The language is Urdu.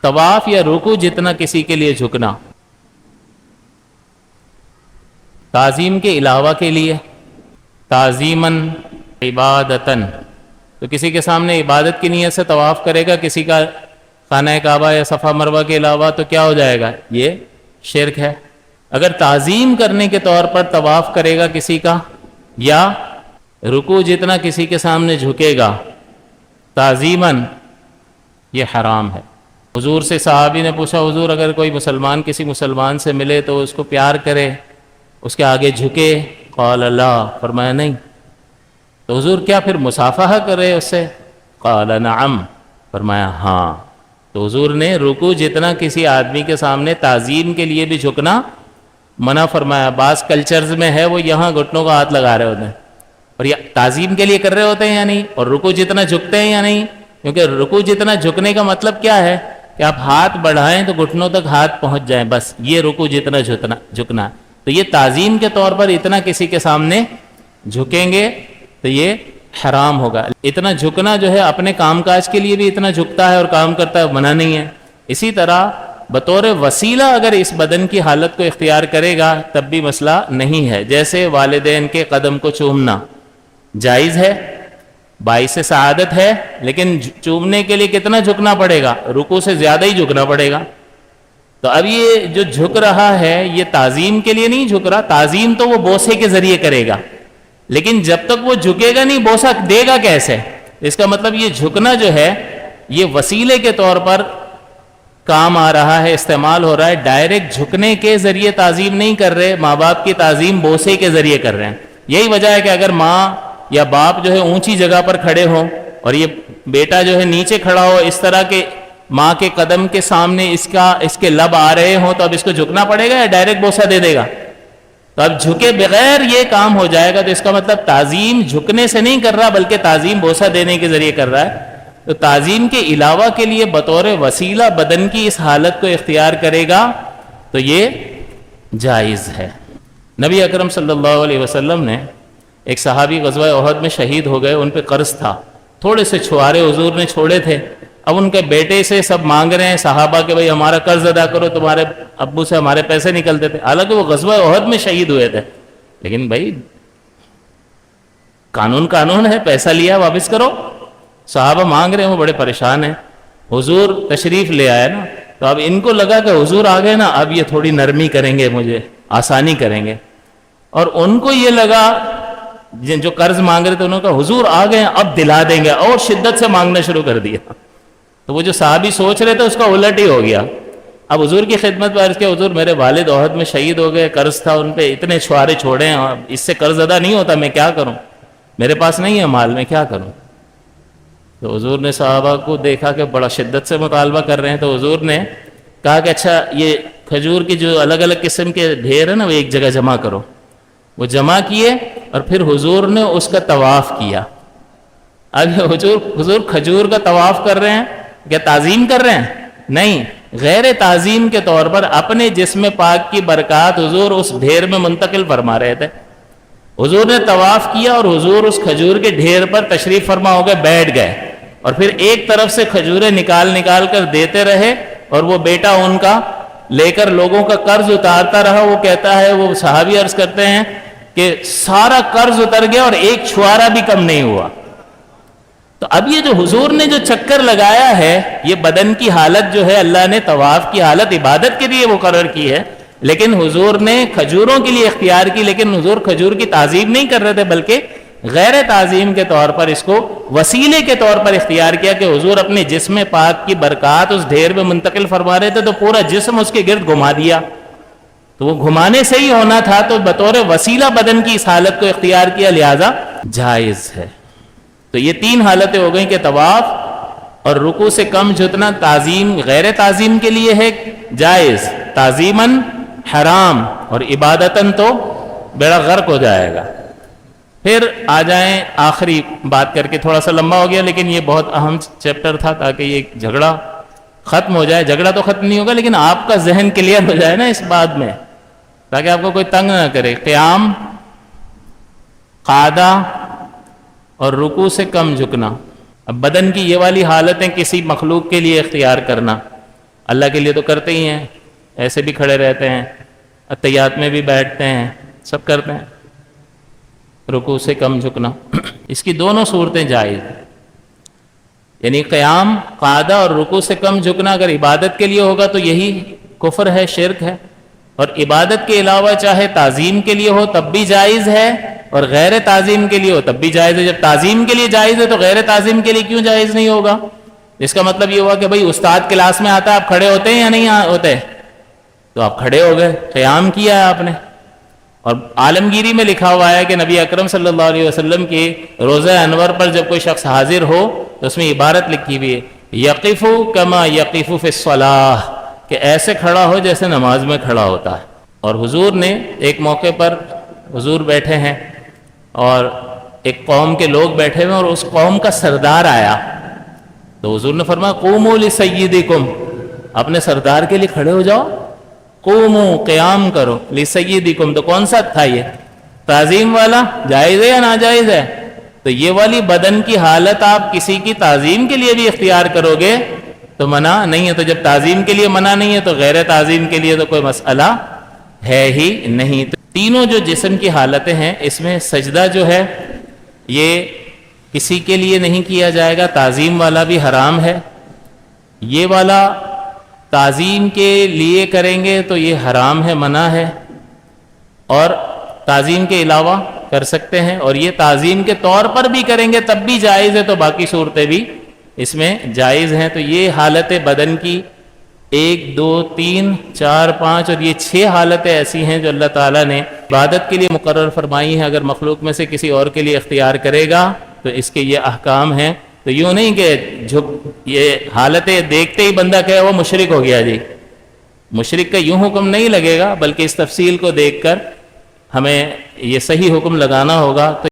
طواف یا رکوع جتنا کسی کے لیے جھکنا تعظیم کے علاوہ کے لیے، تعظیماً عبادتاً، تو کسی کے سامنے عبادت کی نیت سے طواف کرے گا کسی کا خانہ کعبہ یا صفا مروہ کے علاوہ، تو کیا ہو جائے گا؟ یہ شرک ہے۔ اگر تعظیم کرنے کے طور پر طواف کرے گا کسی کا، یا رکوع جتنا کسی کے سامنے جھکے گا تعظیماً، یہ حرام ہے۔ حضور سے صحابی نے پوچھا، حضور اگر کوئی مسلمان کسی مسلمان سے ملے تو اس کو پیار کرے، اس کے آگے جھکے؟ قال لا، فرمایا نہیں۔ تو حضور کیا پھر مصافحہ کرے اس سے؟ قال نعم، فرمایا ہاں۔ تو حضور نے رکوع جتنا کسی آدمی کے سامنے تعظیم کے لیے بھی جھکنا منع فرمایا۔ بعض کلچرز میں ہے وہ یہاں گھٹنوں کا ہاتھ لگا رہے ہوتے ہیں، اور یہ تعظیم کے لیے کر رہے ہوتے ہیں یا نہیں، اور رکوع جتنا جھکتے ہیں یا نہیں، کیونکہ رکوع جتنا جھکنے کا مطلب کیا ہے کہ آپ ہاتھ بڑھائیں تو گھٹنوں تک ہاتھ پہنچ جائیں، بس یہ رکوع جتنا جھکنا۔ تو یہ تعظیم کے طور پر اتنا کسی کے سامنے جھکیں گے تو یہ حرام ہوگا۔ اتنا جھکنا جو ہے اپنے کام کاج کے لیے بھی اتنا جھکتا ہے اور کام کرتا ہے، منع نہیں ہے۔ اسی طرح بطور وسیلہ اگر اس بدن کی حالت کو اختیار کرے گا تب بھی مسئلہ نہیں ہے۔ جیسے والدین کے قدم کو چومنا جائز ہے، باعث سعادت ہے، لیکن چومنے کے لیے کتنا جھکنا پڑے گا؟ رکوع سے زیادہ ہی جھکنا پڑے گا۔ تو اب یہ جو جھک رہا ہے یہ تعظیم کے لیے نہیں جھک رہا، تعظیم تو وہ بوسے کے ذریعے کرے گا، لیکن جب تک وہ جھکے گا نہیں بوسہ دے گا کیسے؟ اس کا مطلب یہ جھکنا جو ہے یہ وسیلے کے طور پر کام آ رہا ہے، استعمال ہو رہا ہے، ڈائریکٹ جھکنے کے ذریعے تعظیم نہیں کر رہے۔ ماں باپ کی تعظیم بوسے کے ذریعے کر رہے ہیں۔ یہی وجہ ہے کہ اگر ماں یا باپ جو ہے اونچی جگہ پر کھڑے ہوں اور یہ بیٹا جو ہے نیچے کھڑا ہو، اس طرح کے ماں کے قدم کے سامنے اس کے لب آ رہے ہوں، تو اب اس کو جھکنا پڑے گا یا ڈائریکٹ بوسہ دے دے گا؟ تو اب جھکے بغیر یہ کام ہو جائے گا، تو اس کا مطلب تعظیم جھکنے سے نہیں کر رہا بلکہ تعظیم بوسہ دینے کے ذریعے کر رہا ہے۔ تو تعظیم کے علاوہ کے لیے بطور وسیلہ بدن کی اس حالت کو اختیار کرے گا تو یہ جائز ہے۔ نبی اکرم صلی اللہ علیہ وسلم نے ایک صحابی غزوہ احد میں شہید ہو گئے، ان پہ قرض تھا، تھوڑے سے چھوارے حضور نے چھوڑے تھے۔ اب ان کے بیٹے سے سب مانگ رہے ہیں صحابہ کہ بھئی ہمارا قرض ادا کرو، تمہارے ابو سے ہمارے پیسے نکلتے تھے، حالانکہ وہ غزوہ احد میں شہید ہوئے تھے، لیکن بھئی قانون ہے، پیسہ لیا واپس کرو۔ صحابہ مانگ رہے ہیں، وہ بڑے پریشان ہیں۔ حضور تشریف لے آئے نا، تو اب ان کو لگا کہ حضور آ گئے نا، اب یہ تھوڑی نرمی کریں گے، مجھے آسانی کریں گے، اور ان کو یہ لگا جو قرض مانگ رہے تھے انہوں نے کہا حضور آ گئے ہیں اب دلا دیں گے، اور شدت سے مانگنا شروع کر دیا۔ تو وہ جو صحابی سوچ رہے تھے اس کا الٹ ہی ہو گیا۔ اب حضور کی خدمت میں عرض کیا، حضور میرے والد احد میں شہید ہو گئے، قرض تھا ان پہ، اتنے چھوارے چھوڑے ہیں، اس سے قرض ادا نہیں ہوتا، میں کیا کروں؟ میرے پاس نہیں ہے مال، میں کیا کروں؟ تو حضور نے صحابہ کو دیکھا کہ بڑا شدت سے مطالبہ کر رہے ہیں، تو حضور نے کہا کہ اچھا یہ کھجور کی جو الگ الگ قسم کے ڈھیر ہیں نا، وہ ایک جگہ جمع کرو۔ وہ جمع کیے اور پھر حضور نے اس کا طواف کیا۔ اب حضور کھجور کا طواف کر رہے ہیں، کیا تعظیم کر رہے ہیں؟ نہیں، غیر تعظیم کے طور پر اپنے جسم پاک کی برکات حضور اس ڈھیر میں منتقل فرما رہے تھے۔ حضور نے طواف کیا اور حضور اس کھجور کے ڈھیر پر تشریف فرما ہو گئے، بیٹھ گئے، اور پھر ایک طرف سے کھجوریں نکال کر دیتے رہے، اور وہ بیٹا ان کا لے کر لوگوں کا قرض اتارتا رہا۔ وہ کہتا ہے، وہ صحابی عرض کرتے ہیں کہ سارا قرض اتر گیا اور ایک چھوارا بھی کم نہیں ہوا۔ تو اب یہ جو حضور نے جو چکر لگایا ہے، یہ بدن کی حالت جو ہے اللہ نے طواف کی حالت عبادت کے لیے مقرر کی ہے، لیکن حضور نے کھجوروں کے لیے اختیار کی، لیکن حضور کھجور کی تعظیم نہیں کر رہے تھے بلکہ غیر تعظیم کے طور پر اس کو وسیلے کے طور پر اختیار کیا کہ حضور اپنے جسم پاک کی برکات اس ڈھیر میں منتقل فرما رہے تھے، تو پورا جسم اس کے گرد گھما دیا۔ تو وہ گھمانے سے ہی ہونا تھا، تو بطور وسیلہ بدن کی اس حالت کو اختیار کیا، لہذا جائز ہے۔ تو یہ تین حالتیں ہو گئیں کہ طواف اور رکوع سے کم جھکنا تعظیم غیر تعظیم کے لیے ہے جائز، تعظیماً حرام، اور عبادتاً تو بیڑا غرق ہو جائے گا۔ پھر آ جائیں آخری بات کر کے، تھوڑا سا لمبا ہو گیا لیکن یہ بہت اہم چیپٹر تھا تاکہ یہ جھگڑا ختم ہو جائے۔ جھگڑا تو ختم نہیں ہوگا لیکن آپ کا ذہن کلیئر ہو جائے نا اس بات میں، تاکہ آپ کو کوئی تنگ نہ کرے۔ قیام، قعدہ اور رکوع سے کم جھکنا۔ اب بدن کی یہ والی حالتیں کسی مخلوق کے لیے اختیار کرنا، اللہ کے لیے تو کرتے ہی ہیں، ایسے بھی کھڑے رہتے ہیں، اتحیات میں بھی بیٹھتے ہیں، سب کرتے ہیں۔ رکوع سے کم جھکنا، اس کی دونوں صورتیں جائز ہیں، یعنی قیام قعدہ اور رکوع سے کم جھکنا اگر عبادت کے لیے ہوگا تو یہی کفر ہے، شرک ہے، اور عبادت کے علاوہ چاہے تعظیم کے لیے ہو تب بھی جائز ہے، اور غیر تعظیم کے لیے ہو تب بھی جائز ہے۔ جب تعظیم کے لیے جائز ہے تو غیر تعظیم کے لیے کیوں جائز نہیں ہوگا؟ اس کا مطلب یہ ہوا کہ بھئی استاد کلاس میں آتا ہے، آپ کھڑے ہوتے ہیں یا نہیں ہوتے؟ تو آپ کھڑے ہو گئے، قیام کیا ہے آپ نے۔ اور عالمگیری میں لکھا ہوا ہے کہ نبی اکرم صلی اللہ علیہ وسلم کے روضہ انور پر جب کوئی شخص حاضر ہو تو اس میں عبارت لکھی ہوئی ہے یقف کما یقف فی الصلاۃ، کہ ایسے کھڑا ہو جیسے نماز میں کھڑا ہوتا ہے۔ اور حضور نے ایک موقع پر، حضور بیٹھے ہیں اور ایک قوم کے لوگ بیٹھے ہوئے اور اس قوم کا سردار آیا، تو حضور نے فرمایا قوموا لسیدکم، اپنے سردار کے لیے کھڑے ہو جاؤ، قوموا قیام کرو، لسیدکم، تو کون سا تھا یہ؟ تعظیم والا جائز ہے یا ناجائز ہے؟ تو یہ والی بدن کی حالت آپ کسی کی تعظیم کے لیے بھی اختیار کرو گے تو منع نہیں ہے، تو جب تعظیم کے لیے منع نہیں ہے تو غیر تعظیم کے لیے تو کوئی مسئلہ ہے ہی نہیں۔ تو تینوں جو جسم کی حالتیں ہیں اس میں سجدہ جو ہے یہ کسی کے لیے نہیں کیا جائے گا، تعظیم والا بھی حرام ہے، یہ والا تعظیم کے لیے کریں گے تو یہ حرام ہے، منع ہے، اور تعظیم کے علاوہ کر سکتے ہیں، اور یہ تعظیم کے طور پر بھی کریں گے تب بھی جائز ہے، تو باقی صورتیں بھی اس میں جائز ہیں۔ تو یہ حالت بدن کی 1 2 3 4 5 اور یہ 6 حالتیں ایسی ہیں جو اللہ تعالیٰ نے عبادت کے لیے مقرر فرمائی ہیں۔ اگر مخلوق میں سے کسی اور کے لیے اختیار کرے گا تو اس کے یہ احکام ہیں۔ تو یوں نہیں کہ یہ حالتیں دیکھتے ہی بندہ کہے وہ مشرک ہو گیا، جی مشرک کا یوں حکم نہیں لگے گا، بلکہ اس تفصیل کو دیکھ کر ہمیں یہ صحیح حکم لگانا ہوگا۔ تو